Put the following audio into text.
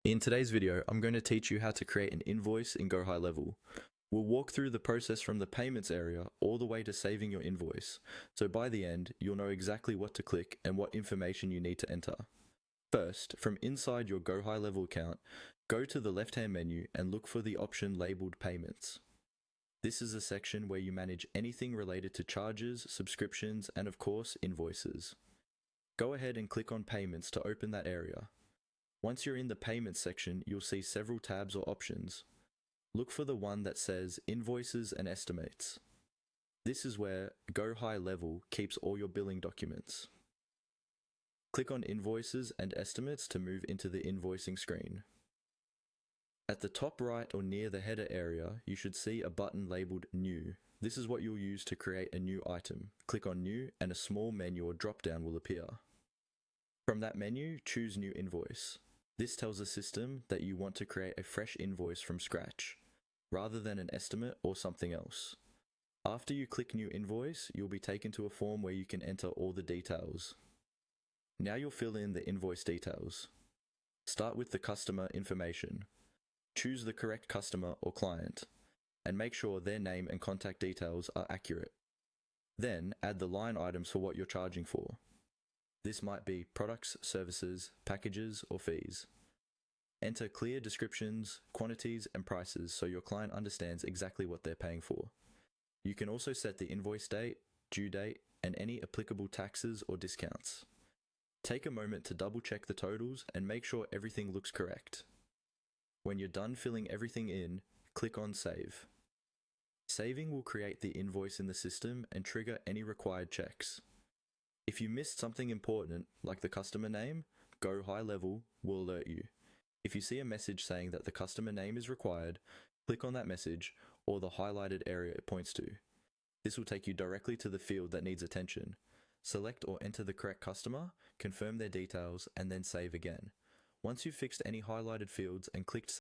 In today's video, I'm going to teach you how to create an invoice in Go High Level. We'll walk through the process from the payments area all the way to saving your invoice, so by the end, you'll know exactly what to click and what information you need to enter. First, from inside your Go High Level account, go to the left-hand menu and look for the option labeled Payments. This is a section where you manage anything related to charges, subscriptions, and of course, invoices. Go ahead and click on Payments to open that area. Once you're in the Payments section, you'll see several tabs or options. Look for the one that says Invoices and Estimates. This is where Go High Level keeps all your billing documents. Click on Invoices and Estimates to move into the invoicing screen. At the top right or near the header area, you should see a button labeled New. This is what you'll use to create a new item. Click on New and a small menu or drop-down will appear. From that menu, choose New Invoice. This tells the system that you want to create a fresh invoice from scratch, rather than an estimate or something else. After you click New Invoice, you'll be taken to a form where you can enter all the details. Now you'll fill in the invoice details. Start with the customer information. Choose the correct customer or client, and make sure their name and contact details are accurate. Then add the line items for what you're charging for. This might be products, services, packages, or fees. Enter clear descriptions, quantities, and prices so your client understands exactly what they're paying for. You can also set the invoice date, due date, and any applicable taxes or discounts. Take a moment to double check the totals and make sure everything looks correct. When you're done filling everything in, click on Save. Saving will create the invoice in the system and trigger any required checks. If you missed something important, like the customer name, Go High Level will alert you. If you see a message saying that the customer name is required, click on that message or the highlighted area it points to. This will take you directly to the field that needs attention. Select or enter the correct customer, confirm their details, and then save again. Once you've fixed any highlighted fields and clicked